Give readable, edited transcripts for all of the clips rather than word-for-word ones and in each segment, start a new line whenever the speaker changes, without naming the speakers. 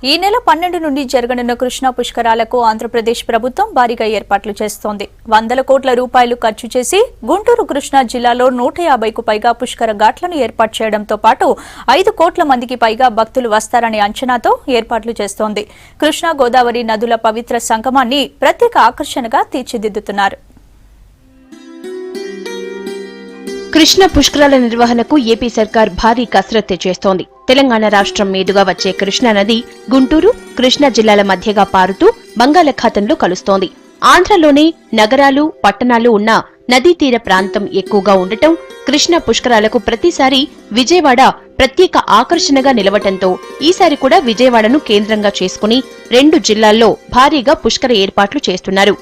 ఈ నెల 12 నుండి జరగనున్న కృష్ణా పుష్కరాలకు ఆంధ్రప్రదేశ్ ప్రభుత్వం భారీగా ఏర్పాట్లు చేస్తోంది. 100 కోట్ల రూపాయలు ఖర్చు చేసి గుంటూరు కృష్ణా జిల్లాలో 150కు పైగా పుష్కర ఘాట్లను ఏర్పాటు చేయడంతో పాటు 5 కోట్ల మందికి పైగా భక్తులు వస్తారనే అంచనాతో ఏర్పాట్లు చేస్తోంది. కృష్ణా గోదావరి నదుల పవిత్ర సంగమాన్ని ప్రత్యేక ఆకర్షణగా తీర్చిదిద్దుతున్నారు.
కృష్ణ పుష్కరాల నిర్వహణకు ఏపీ సర్కార్ భారీ కసరత్తు చేస్తోంది. తెలంగాణ రాష్ట్రం మీదుగా వచ్చే కృష్ణా నది గుంటూరు, కృష్ణా జిల్లాల మధ్యగా పారుతూ బంగాళాఖాతంలో కలుస్తోంది. ఆంధ్రలోనే నగరాలు, పట్టణాలు ఉన్న నదీ తీర ప్రాంతం ఎక్కువగా ఉండటం, కృష్ణా పుష్కరాలకు ప్రతిసారి విజయవాడ ప్రత్యేక ఆకర్షణగా నిలవటంతో ఈసారి కూడా విజయవాడను కేంద్రంగా చేసుకుని 2 జిల్లాల్లో భారీగా పుష్కర ఏర్పాట్లు చేస్తున్నారు.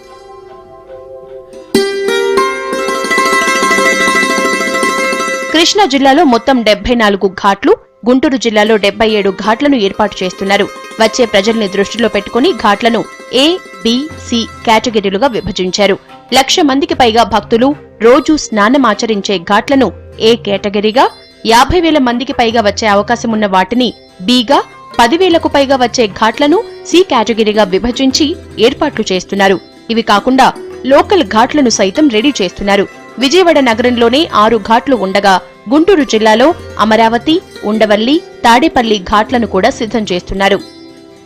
కృష్ణా జిల్లాలో మొత్తం 74 ఘాట్లు, గుంటూరు జిల్లాలో 77 ఘాట్లను ఏర్పాటు చేస్తున్నారు. వచ్చే ప్రజల్ని దృష్టిలో పెట్టుకుని ఘాట్లను A, B, C కేటగిరీలుగా విభజించారు. 1,00,000 మందికి పైగా భక్తులు రోజూ స్నానమాచరించే ఘాట్లను A కేటగిరీగా, 50,000 మందికి పైగా వచ్చే అవకాశం ఉన్న వాటిని Bగా, 10,000కు పైగా వచ్చే ఘాట్లను C కేటగిరీగా విభజించి ఏర్పాట్లు చేస్తున్నారు. ఇవి కాకుండా లోకల్ ఘాట్లను సైతం రెడీ చేస్తున్నారు. విజయవాడ నగరంలోనే 6 ఘాట్లు ఉండగా గుంటూరు జిల్లాలో అమరావతి, ఉండవల్లి, తాడేపల్లి ఘాట్లను కూడా సిద్ధం చేస్తున్నారు.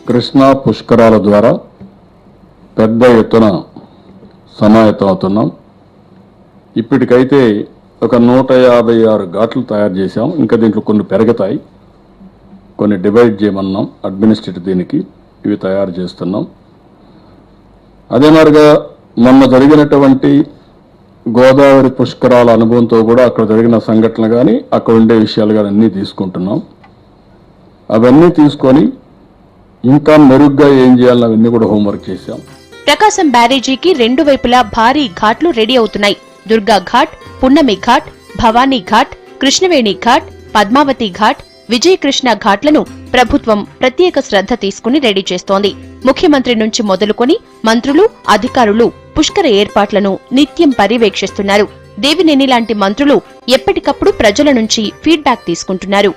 కృష్ణా పుష్కరాల ద్వారా పెద్ద ఎత్తున సమాయత్తమవుతున్నాం. ఇప్పటికైతే ఒక 156 ఘాట్లు తయారు చేశాం. ఇంకా దీంట్లో కొన్ని పెరుగుతాయి, కొన్ని డివైడ్ చేయమన్నాం. అడ్మినిస్ట్రేటివ్ దీనికి ఇవి తయారు చేస్తున్నాం. అదే మాదిరిగా మొన్న జరిగినటువంటి గోదావరి పుష్కరాల అనుభవంతో కూడా అక్కడ జరిగిన సంఘటనలు కానీ అక్కడ ఉండే విషయాలు కానీ అన్నీ తీసుకుంటున్నాం. అవన్నీ తీసుకొని ఇంకా మెరుగ్గా ఏం చేయాలని అవన్నీ కూడా హోంవర్క్ చేశాం.
ప్రకాశం బ్యారేజీకి 2 వైపులా భారీ ఘాట్లు రెడీ అవుతున్నాయి. దుర్గా ఘాట్, పున్నమి ఘాట్, భవానీ ఘాట్, కృష్ణవేణి ఘాట్, పద్మావతి ఘాట్, విజయకృష్ణ ఘాట్లను ప్రభుత్వం ప్రత్యేక శ్రద్ధ తీసుకుని రెడీ చేస్తోంది. ముఖ్యమంత్రి నుంచి మొదలుకొని మంత్రులు, అధికారులు పుష్కర ఏర్పాట్లను నిత్యం పర్యవేక్షిస్తున్నారు. దేవినేని లాంటి మంత్రులు ఎప్పటికప్పుడు ప్రజల నుంచి ఫీడ్బ్యాక్ తీసుకుంటున్నారు.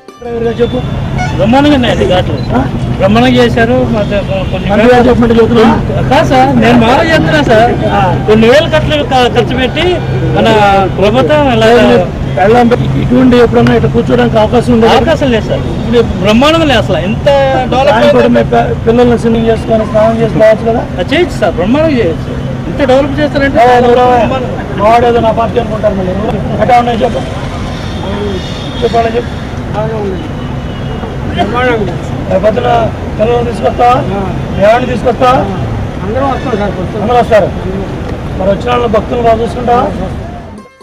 ఇటువంటి ఎప్పుడన్నా ఇట్లా కూర్చోడానికి అవకాశం ఉంది? అవకాశం లేదు సార్. ఇప్పుడు బ్రహ్మాండంగా లేదు అసలు. ఎంత డెవలప్ పిల్లల్ని స్విమ్మింగ్ చేసుకొని స్నానం చేసుకోవచ్చు కదా, చేయొచ్చు సార్. బ్రహ్మాండంగా చేయొచ్చు. ఇంత డెవలప్ చేస్తారంటే మావాడేదో నా పార్టీ అనుకుంటారు. మళ్ళీ ఎట్లా ఉన్నాయి చెప్పు, చెప్పాలి చెప్పు. పొద్దున పిల్లల్ని తీసుకొస్తావా, ఏమైనా తీసుకొస్తావా? అందరూ వస్తారు. మరి వచ్చిన వాళ్ళని భక్తులు బాగా చూసుకుంటావా?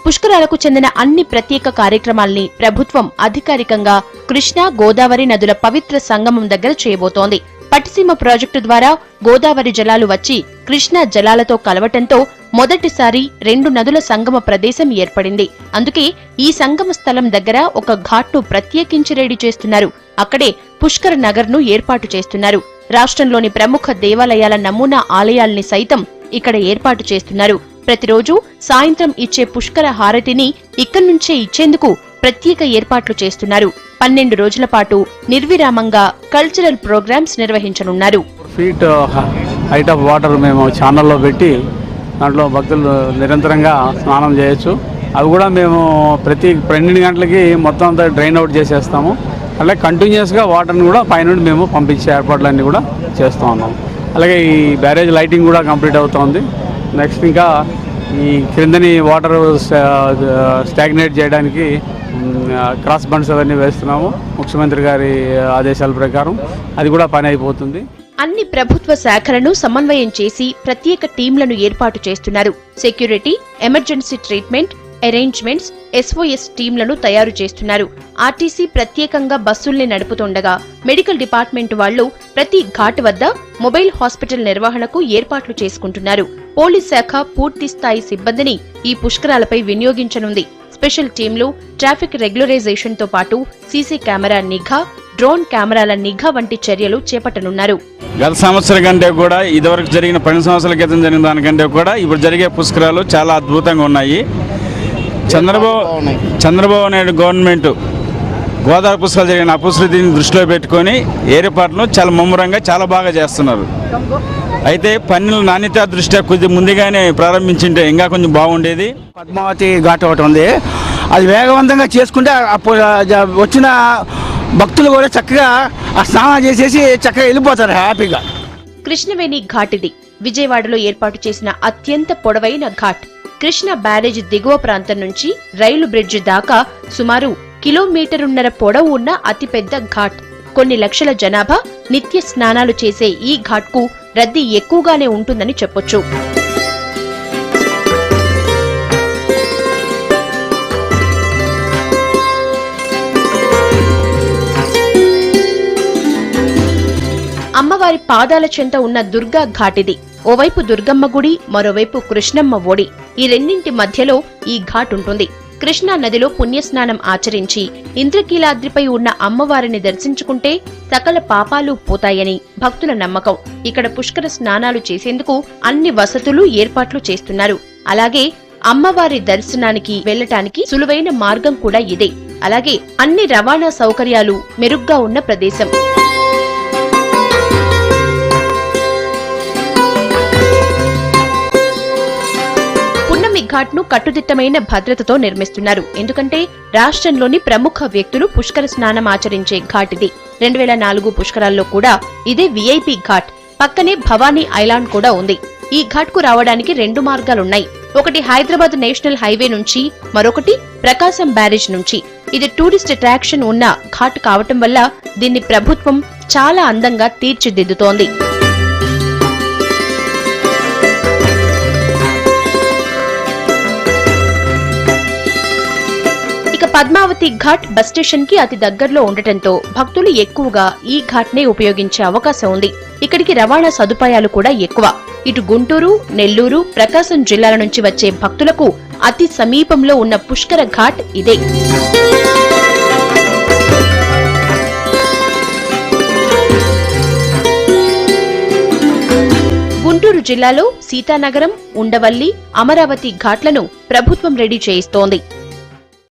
పుష్కరాలకు చెందిన అన్ని ప్రత్యేక కార్యక్రమాల్ని ప్రభుత్వం అధికారికంగా కృష్ణా, గోదావరి నదుల పవిత్ర సంగమం దగ్గర చేయబోతోంది. పట్టిసీమ ప్రాజెక్టు ద్వారా గోదావరి జలాలు వచ్చి కృష్ణా జలాలతో కలవటంతో మొదటిసారి 2 నదుల సంగమ ప్రదేశం ఏర్పడింది. అందుకే ఈ సంగమ స్థలం దగ్గర ఒక ఘాట్ను ప్రత్యేకించి రెడీ చేస్తున్నారు. అక్కడే పుష్కర నగర్ను ఏర్పాటు చేస్తున్నారు. రాష్ట్రంలోని ప్రముఖ దేవాలయాల నమూనా ఆలయాల్ని సైతం ఇక్కడ ఏర్పాటు చేస్తున్నారు. ప్రతిరోజు సాయంత్రం ఇచ్చే పుష్కర హారతిని ఇక్కడి నుంచే ఇచ్చేందుకు ప్రత్యేక ఏర్పాట్లు చేస్తున్నారు. 12 రోజుల పాటు నిర్విరామంగా కల్చరల్ ప్రోగ్రామ్స్ నిర్వహించనున్నారు.
ఫీట్ హైట్ ఆఫ్ వాటర్ మేము ఛానల్లో పెట్టి దాంట్లో భక్తులు నిరంతరంగా స్నానం చేయొచ్చు. అవి కూడా మేము ప్రతి 12 గంటలకి మొత్తం అంతా డ్రైన్ అవుట్ చేసేస్తాము. అలాగే కంటిన్యూస్గా వాటర్ని కూడా పైనుండి మేము పంపించే ఏర్పాట్లన్నీ కూడా చేస్తూ ఉన్నాము. అలాగే ఈ బ్యారేజ్ లైటింగ్ కూడా కంప్లీట్ అవుతోంది. నెక్స్ట్ ఇంకా ఈ క్రిందని వాటర్ స్టాగ్నేట్ చేయడానికి క్రాస్ బండ్స్ అవన్నీ వేస్తున్నాము. ముఖ్యమంత్రి గారి ఆదేశాల ప్రకారం అది కూడా పని అయిపోతుంది.
అన్ని ప్రభుత్వ శాఖలను సమన్వయం చేసి ప్రత్యేక టీంలను ఏర్పాటు చేస్తున్నారు. Security, emergency treatment, arrangements, SOS టీంలను తయారు చేస్తున్నారు. ఆర్టీసీ ప్రత్యేకంగా బస్సుల్ని నడుపుతుండగా మెడికల్ డిపార్ట్మెంట్ వాళ్లు ప్రతి ఘాట్ వద్ద మొబైల్ హాస్పిటల్ నిర్వహణకు ఏర్పాట్లు చేసుకుంటున్నారు. పోలీస్ శాఖ పూర్తి స్థాయి సిబ్బందిని ఈ పుష్కరాలపై వినియోగించనుంది. స్పెషల్ టీంలు, ట్రాఫిక్ రెగ్యులరైజేషన్ తో పాటు సీసీ కెమెరా నిఘా, డ్రోన్ కెమెరాల నిఘా వంటి చర్యలు చేపట్టనున్నారు.
గత సంవత్సరం కంటే కూడా ఇదివరకు జరిగిన 12 సంవత్సరాల క్రితం జరిగిన దానికంటే కూడా ఇప్పుడు జరిగే పుష్కరాలు చాలా అద్భుతంగా ఉన్నాయి. చంద్రబాబు నాయుడు గవర్నమెంట్ గోదావరి పుష్కరాలు జరిగిన అపశృతిని దృష్టిలో పెట్టుకొని ఏర్పాట్లను చాలా ముమ్మరంగా చాలా బాగా చేస్తున్నారు. అయితే పన్నుల నాణ్యత దృష్ట్యా కొద్ది ముందుగానే ప్రారంభించింటే ఇంకా కొంచెం బాగుండేది.
పద్మావతి ఘాట్ ఒకటి ఉంది, అది వేగవంతంగా చేసుకుంటే వచ్చిన భక్తులు కూడా చక్కగా ఆ స్నానం చేసేసి చక్కగా వెళ్ళిపోతారు హ్యాపీగా.
కృష్ణవేణి ఘాట్ ఇది విజయవాడలో ఏర్పాటు చేసిన అత్యంత పొడవైన ఘాట్. కృష్ణ బ్యారేజ్ దిగువ ప్రాంతం నుంచి రైలు బ్రిడ్జ్ దాకా సుమారు 1.5 కిలోమీటర్ల పొడవు ఉన్న అతిపెద్ద ఘాట్. కొన్ని లక్షల జనాభా నిత్య స్నానాలు చేసే ఈ ఘాట్కు రద్దీ ఎక్కువగానే ఉంటుందని చెప్పొచ్చు. అమ్మవారి పాదాల చెంత ఉన్న దుర్గా ఘాటిది. ఓవైపు దుర్గమ్మ గుడి, మరోవైపు కృష్ణమ్మ ఒడి. ఈ రెండింటి మధ్యలో ఈ ఘాట్ ఉంటుంది. కృష్ణా నదిలో పుణ్యస్నానం ఆచరించి ఇంద్రకీలాద్రిపై ఉన్న అమ్మవారిని దర్శించుకుంటే సకల పాపాలు పోతాయని భక్తుల నమ్మకం. ఇక్కడ పుష్కర స్నానాలు చేసేందుకు అన్ని వసతులు ఏర్పాట్లు చేస్తున్నారు. అలాగే అమ్మవారి దర్శనానికి వెళ్లటానికి సులువైన మార్గం కూడా ఇదే. అలాగే అన్ని రవాణా సౌకర్యాలు మెరుగ్గా ఉన్న ప్రదేశం. ఘాట్ ను కట్టుదిట్టమైన భద్రతతో నిర్మిస్తున్నారు. ఎందుకంటే రాష్ట్రంలోని ప్రముఖ వ్యక్తులు పుష్కర స్నానం ఆచరించే ఘాట్ ఇది. 2004 పుష్కరాల్లో కూడా ఇదే విఐపి ఘాట్. పక్కనే భవానీ ఐలాండ్ కూడా ఉంది. ఈ ఘాట్ కు రావడానికి 2 మార్గాలున్నాయి. ఒకటి హైదరాబాద్ నేషనల్ హైవే నుంచి, మరొకటి ప్రకాశం బ్యారేజ్ నుంచి. ఇది టూరిస్ట్ అట్రాక్షన్ ఉన్న ఘాట్ కావటం వల్ల దీన్ని ప్రభుత్వం చాలా అందంగా తీర్చిదిద్దుతోంది. పద్మావతి ఘాట్ బస్ స్టేషన్ కి అతి దగ్గరలో ఉండటంతో భక్తులు ఎక్కువగా ఈ ఘాట్ నే ఉపయోగించే అవకాశం ఉంది. ఇక్కడికి రవాణా సదుపాయాలు కూడా ఎక్కువ. ఇటు గుంటూరు, నెల్లూరు, ప్రకాశం జిల్లాల నుంచి వచ్చే భక్తులకు అతి సమీపంలో ఉన్న పుష్కర ఘాట్ ఇదే. గుంటూరు జిల్లాలో సీతానగరం, ఉండవల్లి, అమరావతి ఘాట్లను ప్రభుత్వం రెడీ చేయిస్తోంది.